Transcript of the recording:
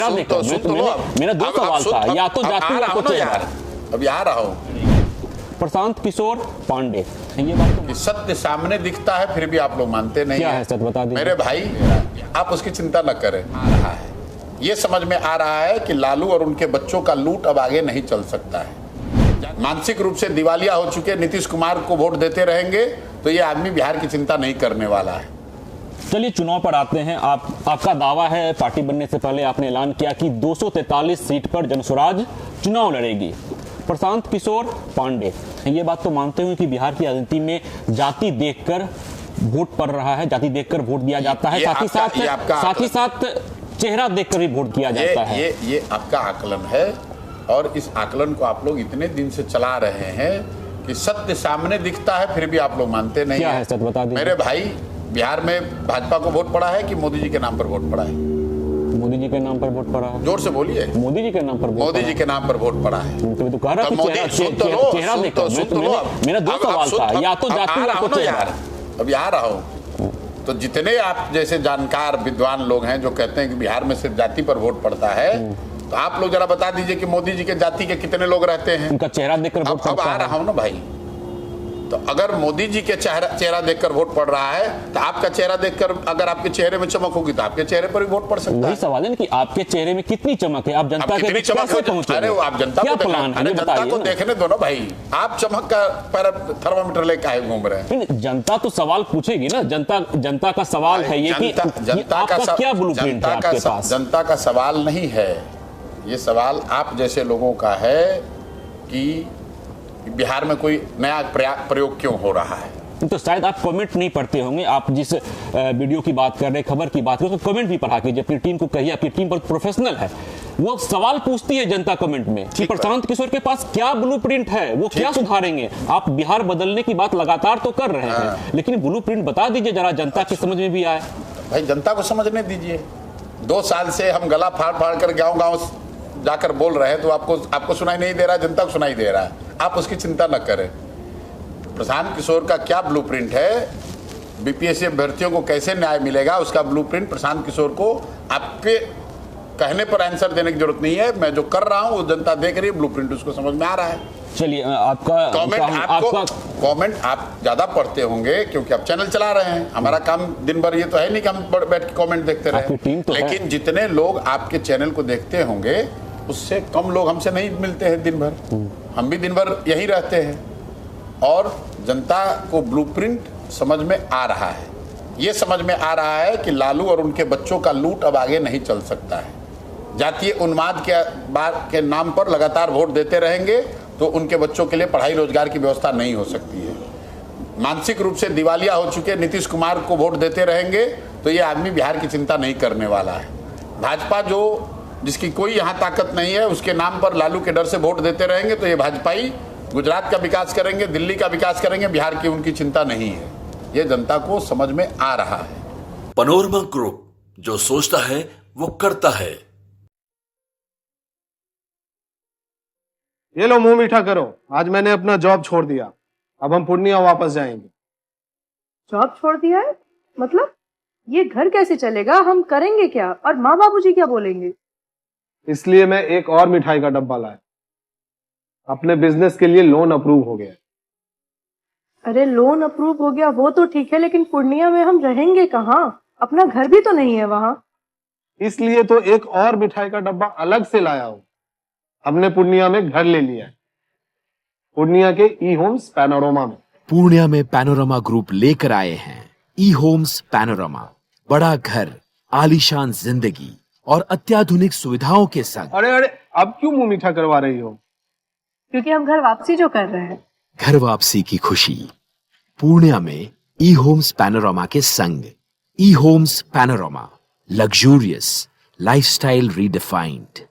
सुन तो लो। मेरा दो सवाल था, या तो जाति या तो चेहरा। अभी आ रहा हूँ। प्रशांत किशोर पांडे, ये बात तो कि सत्य सामने दिखता है फिर भी आप लोग मानते नहीं क्या है। है सत्य, बता दीजिए। मेरे भाई आप उसकी चिंता न करें। आ रहा है, ये समझ में आ रहा है कि लालू और उनके बच्चों का लूट अब आगे नहीं चल सकता है। मानसिक रूप से दिवालिया हो चुके नीतीश कुमार को वोट देते रहेंगे तो ये आदमी बिहार की चिंता नहीं करने वाला है। चलिए चुनाव पर आते हैं। आपका दावा है, पार्टी बनने से पहले आपने ऐलान किया कि 243 सीट पर जनसुराज चुनाव लड़ेगी। प्रशांत किशोर पांडे, ये बात तो मानते हुए कि बिहार की राजनीति में जाति देखकर वोट पड़ रहा है, जाति देखकर वोट दिया जाता है, साथ ही साथ चेहरा देखकर भी वोट किया जाता है। ये आपका आकलन है और इस आकलन को आप लोग इतने दिन से चला रहे हैं कि सत्य सामने दिखता है फिर भी आप लोग मानते नहीं। क्या है सत्य, बता दीजिए। मेरे भाई बिहार में भाजपा को वोट पड़ा है कि मोदी जी के नाम पर वोट पड़ा है? मोदी जी के नाम पर वोट पड़ा है। जोर से बोलिए। मोदी जी के नाम पर मोदी जी के नाम पर वोट पड़ा है। तो कह रहा चेहरा देखो। मेरा दो सवाल था, या तो जाति या तो चेहरा। अभी आ रहा हूँ। तो जितने आप जैसे जानकार विद्वान लोग हैं जो कहते हैं कि बिहार में सिर्फ जाति पर वोट पड़ता है, तो आप लोग जरा बता दीजिए कि मोदी जी के जाति के कितने लोग रहते हैं? उनका चेहरा देखकर वोट अब आ रहा हूँ ना भाई। तो अगर मोदी जी के चेहरा देखकर वोट पड़ रहा है तो आपका चेहरा देखकर अगर आपके चेहरे में चमक होगी तो आपके चेहरे पर भी वोट पड़ सकता है। वही सवाल है कि आपके चेहरे में कितनी चमक है, आप जनता के बीच कैसे पहुंचे? अरे आप जनता को प्लान है, जनता को देखने दो ना भाई। आप चमक का पर थर्मामीटर लेकर आए घूम रहे हैं। जनता तो सवाल पूछेगी ना। जनता का सवाल है ये कि आपका क्या ब्लूप्रिंट है आपके पास? जनता का सवाल नहीं है ये, सवाल आप जैसे लोगों का है कि बिहार में कोई नया प्रयोग क्यों हो रहा है। तो शायद आप कमेंट नहीं पढ़ते होंगे। आप जिस वीडियो की बात कर रहे हैं, खबर की बात कर रहे हैं, तो कमेंट भी पढ़ा कीजिए। अपनी टीम को कहिए, आपकी टीम बहुत प्रोफेशनल है, वो सवाल पूछती है जनता कमेंट में कि प्रशांत किशोर के पास क्या ब्लूप्रिंट है, वो क्या सुधारेंगे। आप बिहार बदलने की बात लगातार तो कर रहे हैं, लेकिन ब्लूप्रिंट बता दीजिए जरा, जनता की समझ में भी आए। भाई जनता को समझने दीजिए। 2 साल से हम गला फाड़ फाड़ कर गाँव जाकर बोल रहे हैं तो आपको सुनाई नहीं दे रहा, जनता को सुनाई दे रहा है। आप उसकी चिंता न करें। प्रशांत किशोर का क्या ब्लूप्रिंट है, बीपीएससी अभ्यर्थियों को कैसे न्याय मिलेगा, उसका ब्लूप्रिंट प्रशांत किशोर को आपके कहने पर आंसर देने की जरूरत नहीं है। मैं जो कर रहा हूं वो जनता देख रही है, ब्लूप्रिंट उसको समझ में आ रहा है। चलिए आपका कमेंट आप ज्यादा पढ़ते होंगे क्योंकि आप चैनल चला रहे हैं। हमारा काम दिन भर ये तो है नहीं कि हम बैठ के कमेंट देखते रहे, लेकिन जितने लोग आपके चैनल को देखते होंगे उससे कम लोग हमसे नहीं मिलते हैं दिन भर। हम भी दिन भर यहीं रहते हैं और जनता को ब्लूप्रिंट समझ में आ रहा है। ये समझ में आ रहा है कि लालू और उनके बच्चों का लूट अब आगे नहीं चल सकता है। जातीय उन्माद के नाम पर लगातार वोट देते रहेंगे तो उनके बच्चों के लिए पढ़ाई रोजगार की व्यवस्था नहीं हो सकती है। मानसिक रूप से दिवालिया हो चुके नीतीश कुमार को वोट देते रहेंगे तो ये आदमी बिहार की चिंता नहीं करने वाला है। भाजपा जिसकी कोई यहाँ ताकत नहीं है उसके नाम पर लालू के डर से वोट देते रहेंगे तो ये भाजपाई गुजरात का विकास करेंगे, दिल्ली का विकास करेंगे, बिहार की उनकी चिंता नहीं है। ये जनता को समझ में आ रहा है। पैनोरमा ग्रुप, जो सोचता है वो करता है। ये लो मुंह मीठा करो, आज मैंने अपना जॉब छोड़ दिया, अब हम पूर्णिया वापस जाएंगे। जॉब छोड़ दिया है? मतलब ये घर कैसे चलेगा, हम करेंगे क्या और माँ बाबूजी क्या बोलेंगे? इसलिए मैं एक और मिठाई का डब्बा लाया। अपने बिजनेस के लिए लोन अप्रूव हो गया। अरे लोन अप्रूव हो गया वो तो ठीक है, लेकिन पूर्णिया में हम रहेंगे कहाँ? अपना घर भी तो नहीं है वहाँ। इसलिए तो एक और मिठाई का डब्बा अलग से लाया हूँ। हमने पूर्णिया में घर ले लिया है, पूर्णिया के ई होम्स पैनोरमा में। पूर्णिया में पैनोरमा ग्रुप लेकर आए हैं ई होम्स पैनोरमा। बड़ा घर, आलीशान जिंदगी और अत्याधुनिक सुविधाओं के संग। अरे अब क्यों मुंह मीठा करवा रही हो? क्योंकि हम घर वापसी जो कर रहे हैं। घर वापसी की खुशी पूर्णिया में ई होम्स पैनोरमा के संग। ई homes panorama, luxurious lifestyle redefined.